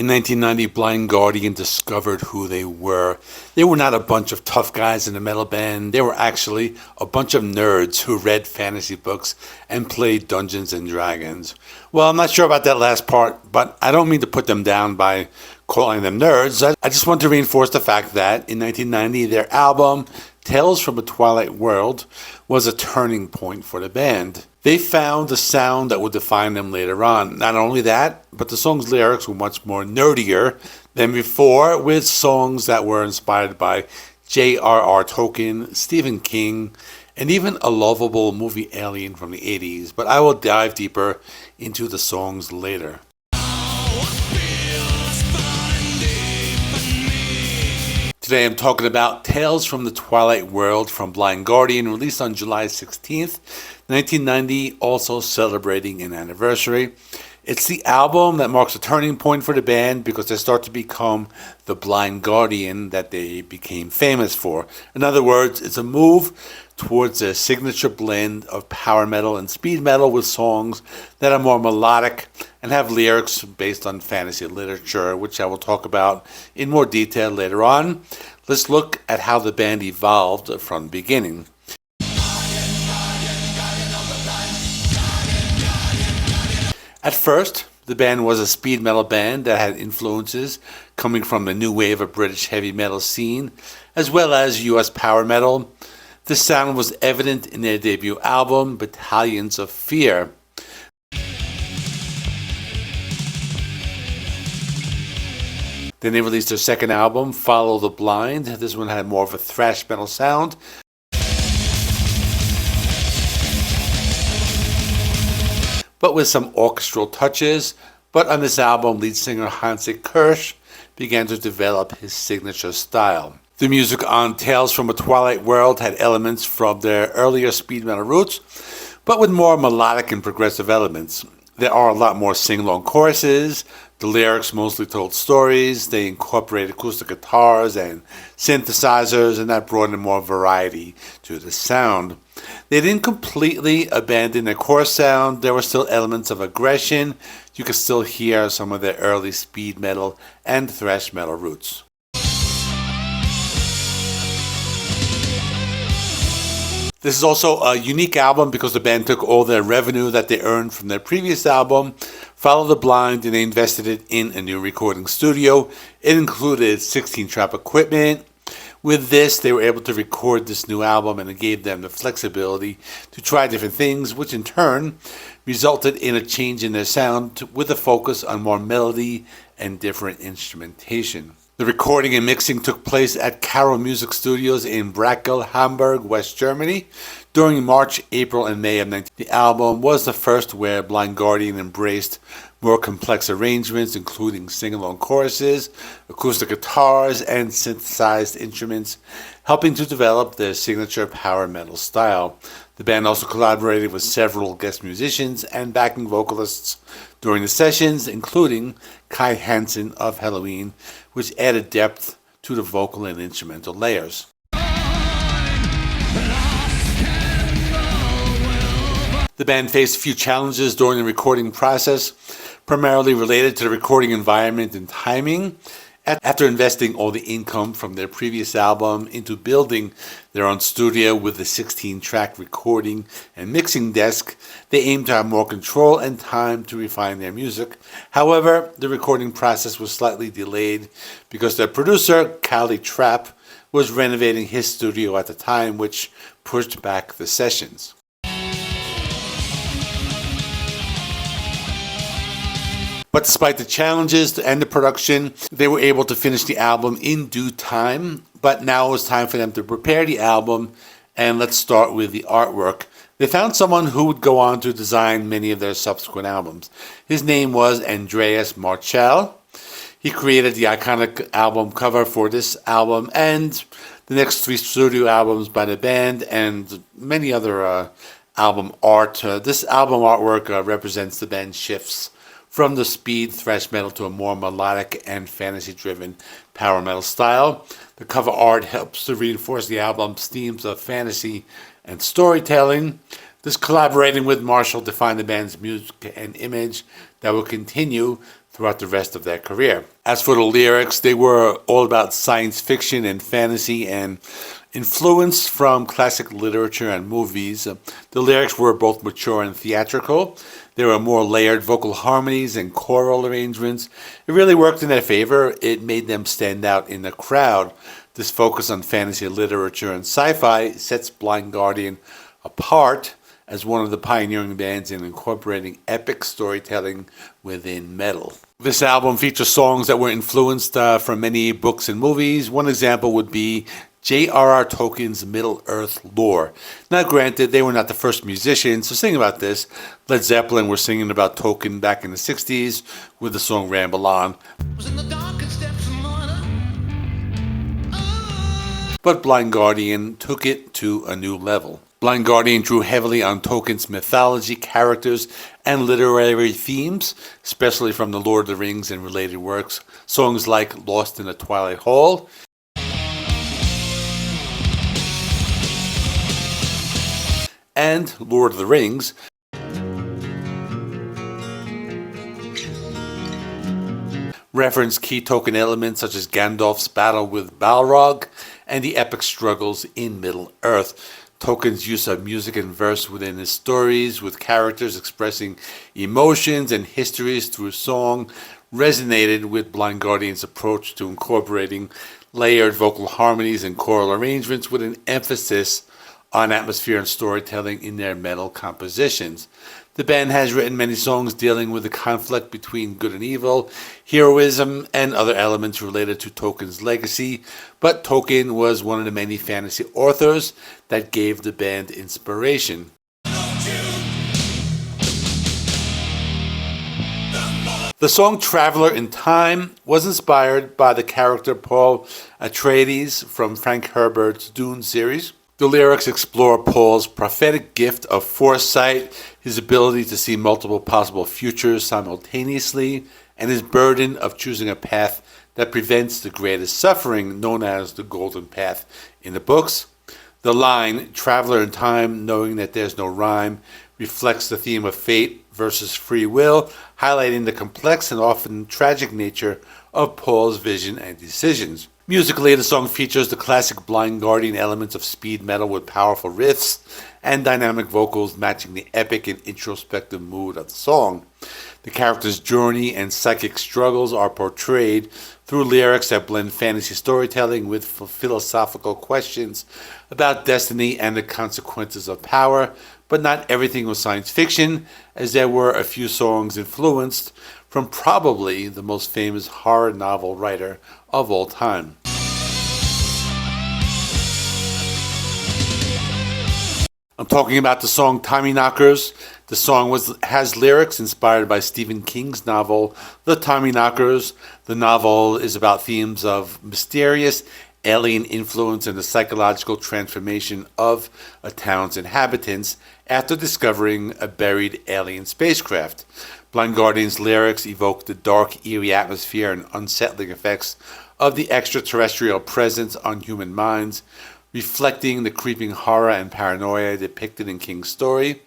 In 1990, Blind Guardian discovered who they were. They were not a bunch of tough guys in a metal band. They were actually a bunch of nerds who read fantasy books and played Dungeons and Dragons. Well, I'm not sure about that last part, but I don't mean to put them down by calling them nerds. I just want to reinforce the fact that in 1990, their album, Tales from a Twilight World, was a turning point for the band. They found a sound that would define them later on. Not only that, but the song's lyrics were much more nerdier than before, with songs that were inspired by J.R.R. Tolkien, Stephen King, and even a lovable movie Alien from the 80s. But I will dive deeper into the songs later. Today I'm talking about Tales from the Twilight World from Blind Guardian, released on July 16th, 1990, also celebrating an anniversary. It's the album that marks a turning point for the band because they start to become the Blind Guardian that they became famous for. In other words, it's a move towards a signature blend of power metal and speed metal with songs that are more melodic and have lyrics based on fantasy literature, which I will talk about in more detail later on. Let's look at how the band evolved from the beginning. At first, the band was a speed metal band that had influences coming from the new wave of British heavy metal scene, as well as US power metal. This sound was evident in their debut album, Battalions of Fear. Then they released their second album, Follow the Blind. This one had more of a thrash metal sound. But with some orchestral touches. But on this album, lead singer Hansi Kirsch began to develop his signature style. The music on Tales from a Twilight World had elements from their earlier speed metal roots, but with more melodic and progressive elements. There are a lot more sing-along choruses. The lyrics mostly told stories. They incorporated acoustic guitars and synthesizers, and that brought in more variety to the sound. They didn't completely abandon their core sound. There were still elements of aggression. You could still hear some of their early speed metal and thrash metal roots. This is also a unique album because the band took all their revenue that they earned from their previous album, Follow the Blind, and they invested it in a new recording studio. It included 16-trap equipment. With this, they were able to record this new album, and it gave them the flexibility to try different things, which in turn resulted in a change in their sound with a focus on more melody and different instrumentation. The recording and mixing took place at Carol Music Studios in Brackel, Hamburg, West Germany during March, April, and May of 1990. The album was the first where Blind Guardian embraced more complex arrangements, including sing-along choruses, acoustic guitars, and synthesized instruments, helping to develop their signature power metal style. The band also collaborated with several guest musicians and backing vocalists during the sessions, including Kai Hansen of Halloween, which added depth to the vocal and instrumental layers. The band faced a few challenges during the recording process, primarily related to the recording environment and timing. After investing all the income from their previous album into building their own studio with a 16-track recording and mixing desk, they aimed to have more control and time to refine their music. However, the recording process was slightly delayed because their producer, Callie Trapp, was renovating his studio at the time, which pushed back the sessions. But despite the challenges to end the production, they were able to finish the album in due time. But now it was time for them to prepare the album, and let's start with the artwork. They found someone who would go on to design many of their subsequent albums. His name was Andreas Marchal. He created the iconic album cover for this album and the next 3 studio albums by the band and many other album art. This album artwork represents the band's shifts from the speed thrash metal to a more melodic and fantasy-driven power metal style. The cover art helps to reinforce the album's themes of fantasy and storytelling. This collaborating with Marshall defined the band's music and image that will continue throughout the rest of their career. As for the lyrics, they were all about science fiction and fantasy and influenced from classic literature and movies. The lyrics were both mature and theatrical. There were more layered vocal harmonies and choral arrangements. It really worked in their favor. It made them stand out in the crowd. This focus on fantasy literature and sci-fi sets Blind Guardian apart as one of the pioneering bands in incorporating epic storytelling within metal. This album features songs that were influenced from many books and movies. One example would be J.R.R. Tolkien's Middle-earth lore. Now granted, they were not the first musicians to sing about this. Led Zeppelin were singing about Tolkien back in the 60s with the song Ramble On. But Blind Guardian took it to a new level. Blind Guardian drew heavily on Tolkien's mythology, characters, and literary themes, especially from the Lord of the Rings and related works. Songs like Lost in the Twilight Hall and Lord of the Rings reference key Tolkien elements such as Gandalf's battle with Balrog and the epic struggles in Middle-earth. Tolkien's use of music and verse within his stories, with characters expressing emotions and histories through song, resonated with Blind Guardian's approach to incorporating layered vocal harmonies and choral arrangements with an emphasis on atmosphere and storytelling in their metal compositions. The band has written many songs dealing with the conflict between good and evil, heroism, and other elements related to Tolkien's legacy, but Tolkien was one of the many fantasy authors that gave the band inspiration. The song Traveler in Time was inspired by the character Paul Atreides from Frank Herbert's Dune series. The lyrics explore Paul's prophetic gift of foresight, his ability to see multiple possible futures simultaneously, and his burden of choosing a path that prevents the greatest suffering, known as the Golden Path in the books. The line, Traveler in Time, knowing that there's no rhyme, reflects the theme of fate versus free will, highlighting the complex and often tragic nature of Paul's vision and decisions. Musically, the song features the classic Blind Guardian elements of speed metal with powerful riffs and dynamic vocals matching the epic and introspective mood of the song. The character's journey and psychic struggles are portrayed through lyrics that blend fantasy storytelling with philosophical questions about destiny and the consequences of power, but not everything was science fiction, as there were a few songs influenced from probably the most famous horror novel writer of all time. I'm talking about the song Tommyknockers. The song has lyrics inspired by Stephen King's novel, The Tommyknockers. The novel is about themes of mysterious alien influence and the psychological transformation of a town's inhabitants after discovering a buried alien spacecraft. Blind Guardian's lyrics evoke the dark, eerie atmosphere and unsettling effects of the extraterrestrial presence on human minds, reflecting the creeping horror and paranoia depicted in King's story.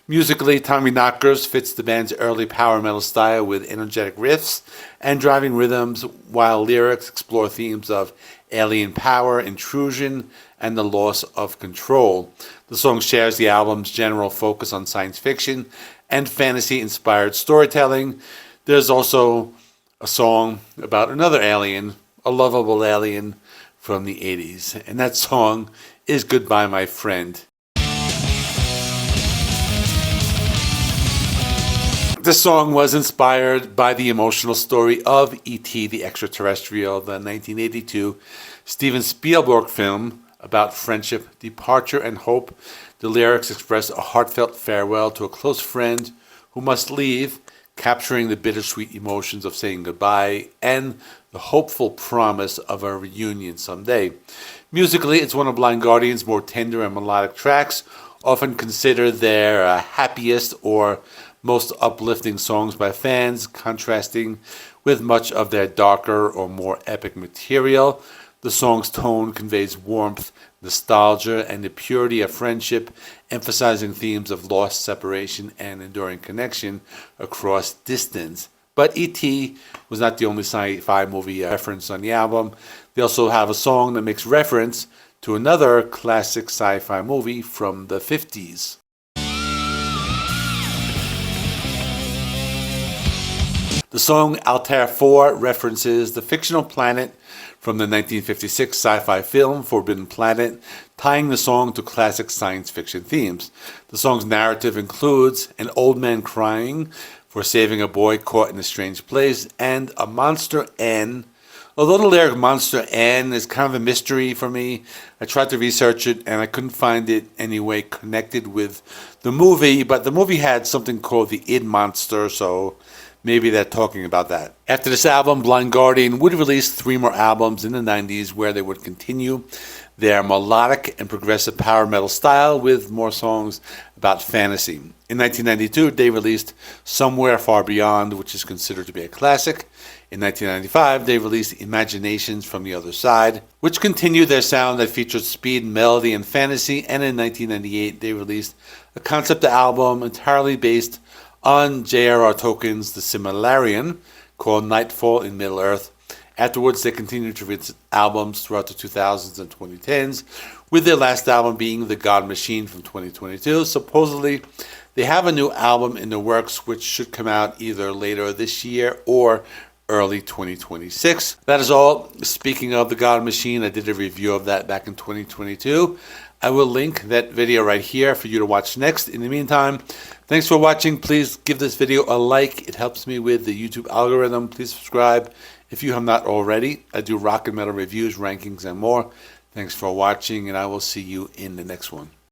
Musically, Tommyknockers fits the band's early power metal style with energetic riffs and driving rhythms, while lyrics explore themes of alien power, intrusion, and the loss of control. The song shares the album's general focus on science fiction and fantasy-inspired storytelling. There's also a song about another alien, a lovable alien from the 80s, and that song is Goodbye My Friend. This song was inspired by the emotional story of E.T. the Extraterrestrial, the 1982 Steven Spielberg film about friendship, departure, and hope. The lyrics express a heartfelt farewell to a close friend who must leave, capturing the bittersweet emotions of saying goodbye and the hopeful promise of a reunion someday. Musically, it's one of Blind Guardian's more tender and melodic tracks, often considered their happiest or most uplifting songs by fans, contrasting with much of their darker or more epic material. The song's tone conveys warmth, nostalgia, and the purity of friendship, emphasizing themes of loss, separation, and enduring connection across distance. But E.T. was not the only sci-fi movie referenced on the album. They also have a song that makes reference to another classic sci-fi movie from the 50s. The song Altair 4 references the fictional planet from the 1956 sci-fi film Forbidden Planet, tying the song to classic science fiction themes. The song's narrative includes an old man crying for saving a boy caught in a strange place, and a monster N. Although the lyric monster N is kind of a mystery for me, I tried to research it and I couldn't find it anyway connected with the movie, but the movie had something called the id monster, so maybe they're talking about that. After this album, Blind Guardian would release 3 more albums in the 90s where they would continue their melodic and progressive power metal style with more songs about fantasy. In 1992, they released Somewhere Far Beyond, which is considered to be a classic. In 1995, they released Imaginations from the Other Side, which continued their sound that featured speed, melody, and fantasy. And in 1998, they released a concept album entirely based on J.R.R. Tolkien's The Silmarillion, called Nightfall in Middle-earth. Afterwards, they continued to release albums throughout the 2000s and 2010s, with their last album being The God Machine from 2022. Supposedly, they have a new album in the works, which should come out either later this year or early 2026. That is all. Speaking of The God Machine, I did a review of that back in 2022. I will link that video right here for you to watch next. In the meantime, thanks for watching. Please give this video a like. It helps me with the YouTube algorithm. Please subscribe if you have not already. I do rock and metal reviews, rankings, and more. Thanks for watching, and I will see you in the next one.